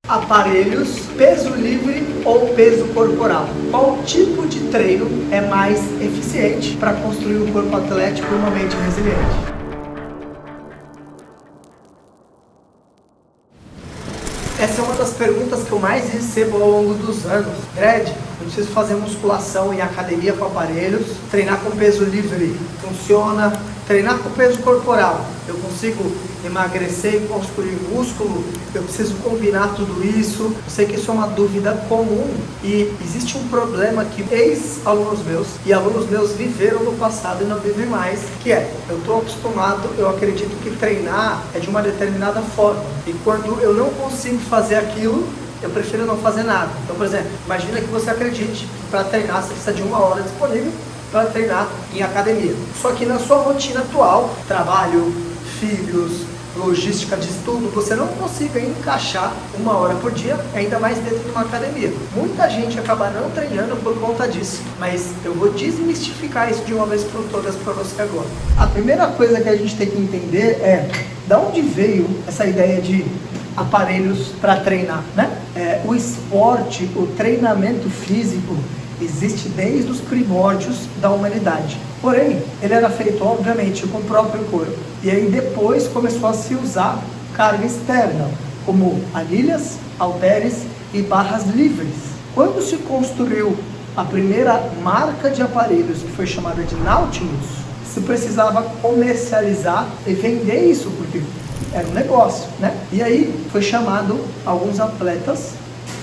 Aparelhos, peso livre ou peso corporal? Qual tipo de treino é mais eficiente para construir um corpo atlético e uma mente resiliente? Essa é uma das perguntas que eu mais recebo ao longo dos anos. Dredd, eu preciso fazer musculação em academia com aparelhos, treinar com peso livre funciona, treinar com peso corporal, eu consigo emagrecer e construir músculo, eu preciso combinar tudo isso. Eu sei que isso é uma dúvida comum e existe um problema que ex-alunos meus e alunos meus viveram no passado e não vivem mais, que é, eu estou acostumado, eu acredito que treinar é de uma determinada forma e quando eu não consigo fazer aquilo, eu prefiro não fazer nada. Então, por exemplo, imagina que você acredite que para treinar você precisa de 1 hora disponível para treinar em academia. Só que na sua rotina atual, trabalho, filhos, logística de estudo, você não consiga encaixar 1 hora por dia, ainda mais dentro de uma academia. Muita gente acaba não treinando por conta disso, mas eu vou desmistificar isso de uma vez por todas para você agora. A primeira coisa que a gente tem que entender é de onde veio essa ideia de aparelhos para treinar, né? O esporte, o treinamento físico existe desde os primórdios da humanidade. Porém, ele era feito, obviamente, com o próprio corpo. E aí depois começou a se usar carga externa, como anilhas, halteres e barras livres. Quando se construiu a primeira marca de aparelhos, que foi chamada de Nautilus, se precisava comercializar e vender isso, porque era um negócio, né? E aí foi chamado alguns atletas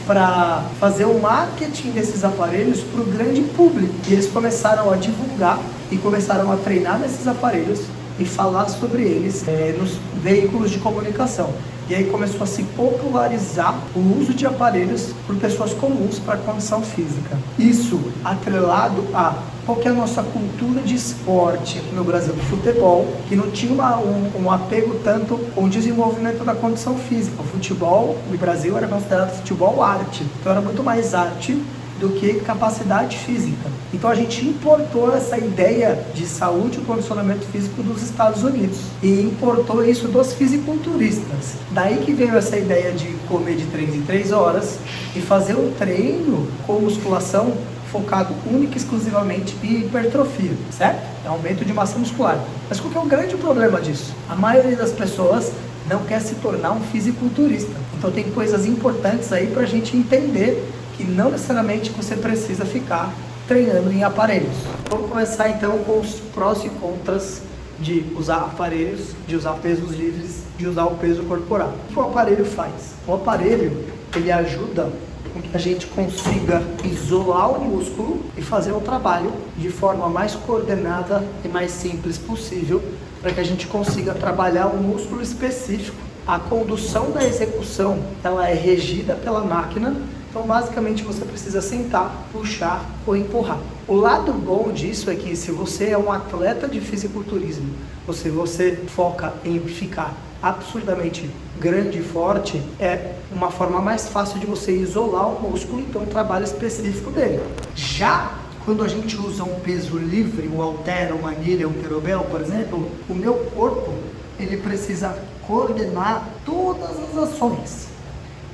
para fazer o marketing desses aparelhos para o grande público. E eles começaram a divulgar e começaram a treinar nesses aparelhos e falar sobre eles nos veículos de comunicação. E aí começou a se popularizar o uso de aparelhos por pessoas comuns para a condição física. Isso atrelado a qual que é a nossa cultura de esporte aqui no Brasil, do futebol, que não tinha um apego tanto com o desenvolvimento da condição física. O futebol no Brasil era considerado futebol arte, então era muito mais arte do que capacidade física. Então a gente importou essa ideia de saúde e condicionamento físico dos Estados Unidos e importou isso dos fisiculturistas. Daí que veio essa ideia de comer de 3 em 3 horas e fazer um treino com musculação focado única e exclusivamente em hipertrofia, certo? É aumento de massa muscular. Mas qual que é o grande problema disso? A maioria das pessoas não quer se tornar um fisiculturista. Então tem coisas importantes aí para a gente entender que não necessariamente você precisa ficar treinando em aparelhos. Vamos começar então com os prós e contras de usar aparelhos, de usar pesos livres, de usar o peso corporal. O que o aparelho faz? O aparelho, ele ajuda com que a gente consiga isolar o músculo e fazer o trabalho de forma mais coordenada e mais simples possível, para que a gente consiga trabalhar um músculo específico. A condução da execução, ela é regida pela máquina. Então, basicamente, você precisa sentar, puxar ou empurrar. O lado bom disso é que se você é um atleta de fisiculturismo, você foca em ficar absurdamente grande e forte, é uma forma mais fácil de você isolar o músculo, então um trabalho específico dele. Já quando a gente usa um peso livre, um halter, uma anilha, um kettlebell, por exemplo, o meu corpo, ele precisa coordenar todas as ações.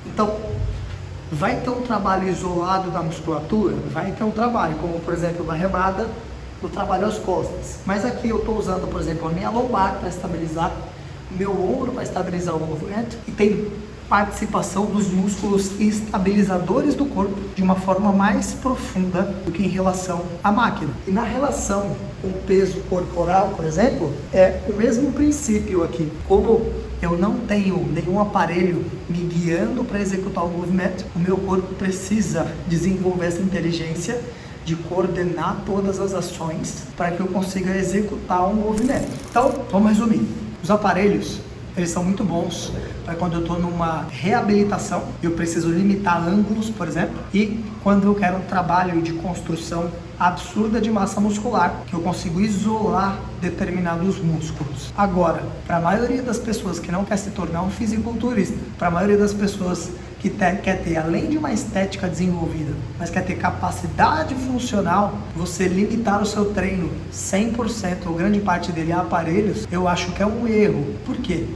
Então, vai ter um trabalho isolado da musculatura? Vai ter um trabalho, como por exemplo na remada, eu trabalho as costas. Mas aqui eu estou usando, por exemplo, a minha lombar para estabilizar, o meu ombro para estabilizar o movimento, e tem participação dos músculos estabilizadores do corpo de uma forma mais profunda do que em relação à máquina. E na relação com o peso corporal, por exemplo, é o mesmo princípio aqui. Como eu não tenho nenhum aparelho me guiando para executar o movimento, o meu corpo precisa desenvolver essa inteligência de coordenar todas as ações para que eu consiga executar um movimento. Então, vamos resumir. Os aparelhos, eles são muito bons para quando eu estou numa reabilitação, eu preciso limitar ângulos, por exemplo, e quando eu quero um trabalho de construção absurda de massa muscular, que eu consigo isolar determinados músculos. Agora, para a maioria das pessoas que não quer se tornar um fisiculturista, para a maioria das pessoas que quer ter, além de uma estética desenvolvida, mas quer ter capacidade funcional, você limitar o seu treino 100% ou grande parte dele a aparelhos, eu acho que é um erro. Por quê?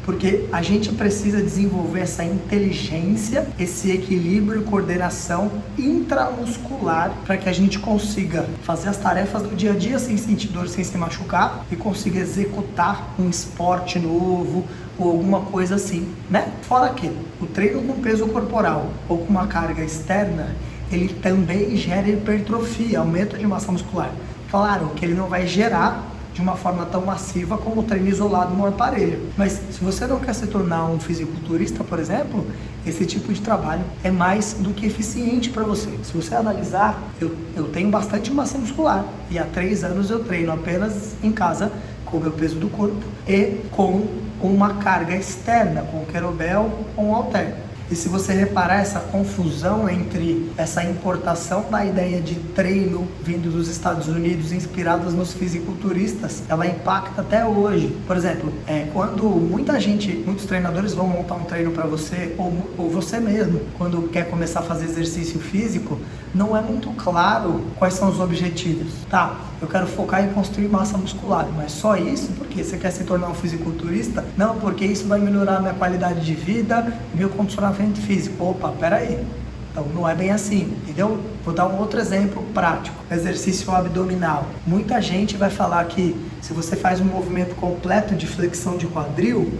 Porque a gente precisa desenvolver essa inteligência, esse equilíbrio e coordenação intramuscular para que a gente consiga fazer as tarefas do dia a dia sem sentir dor, sem se machucar e consiga executar um esporte novo ou alguma coisa assim, né? Fora que o treino com peso corporal ou com uma carga externa, ele também gera hipertrofia, aumento de massa muscular. Claro que ele não vai gerar de uma forma tão massiva como o treino isolado no aparelho. Mas se você não quer se tornar um fisiculturista, por exemplo, esse tipo de trabalho é mais do que eficiente para você. Se você analisar, eu tenho bastante massa muscular e há 3 anos eu treino apenas em casa com o meu peso do corpo e com uma carga externa, com o kettlebell ou um halter. E se você reparar essa confusão entre essa importação da ideia de treino vindo dos Estados Unidos, inspiradas nos fisiculturistas, ela impacta até hoje. Por exemplo, quando muitos treinadores vão montar um treino para você, ou você mesmo, quando quer começar a fazer exercício físico, não é muito claro quais são os objetivos. Tá, eu quero focar em construir massa muscular, mas só isso? Porque você quer se tornar um fisiculturista? Não, porque isso vai melhorar a minha qualidade de vida e meu condicionamento físico. Opa, peraí. Então não é bem assim, entendeu? Vou dar um outro exemplo prático. Exercício abdominal. Muita gente vai falar que se você faz um movimento completo de flexão de quadril,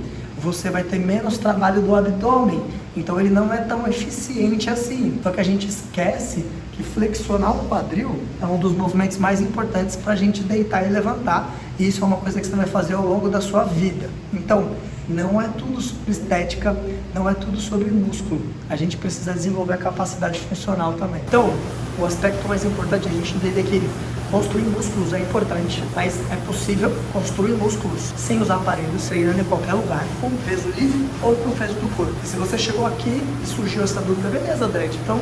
você vai ter menos trabalho do abdômen. Então ele não é tão eficiente assim. Só que a gente esquece que flexionar o quadril é um dos movimentos mais importantes para a gente deitar e levantar. E isso é uma coisa que você vai fazer ao longo da sua vida. Então, não é tudo sobre estética, não é tudo sobre músculo. A gente precisa desenvolver a capacidade funcional também. Então, o aspecto mais importante é a gente entender que construir músculos é importante, mas é possível construir músculos sem usar aparelhos, treinando em qualquer lugar, com peso livre ou com peso do corpo. E se você chegou aqui e surgiu essa dúvida, beleza, Dredd? Então,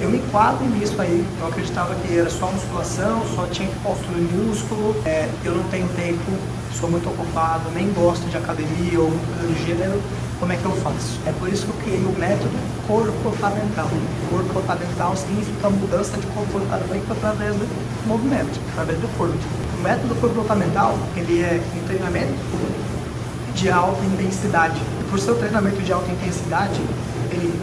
eu me enquadro nisso aí. Eu acreditava que era só musculação, só tinha que construir músculo. Eu não tenho tempo, sou muito ocupado, nem gosto de academia ou do gênero. Como é que eu faço? É por isso que eu criei o método comportamental. Comportamental significa mudança de comportamento através do movimento, através do corpo. O método comportamental, ele é um treinamento de alta intensidade. Por ser um treinamento de alta intensidade, ele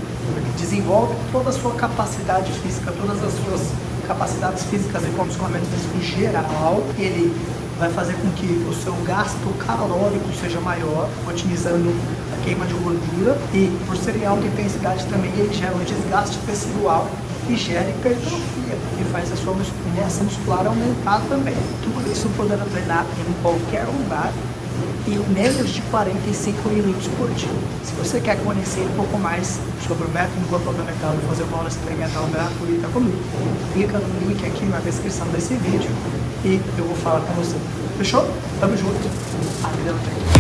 desenvolve toda a sua capacidade física, todas as suas capacidades físicas e condicionamento físico geral. Ele vai fazer com que o seu gasto calórico seja maior, otimizando a queima de gordura, e por ser em alta intensidade também ele gera um desgaste tecidual e gera hipertrofia, que faz a sua massa muscular aumentar também. Tudo isso podendo treinar em qualquer lugar em menos de 45 minutos por dia. Se você quer conhecer um pouco mais sobre o método comportamental e fazer uma aula experimental gratuita comigo, clica no link aqui na descrição desse vídeo e eu vou falar com você. Fechou? Tamo junto. Adriano.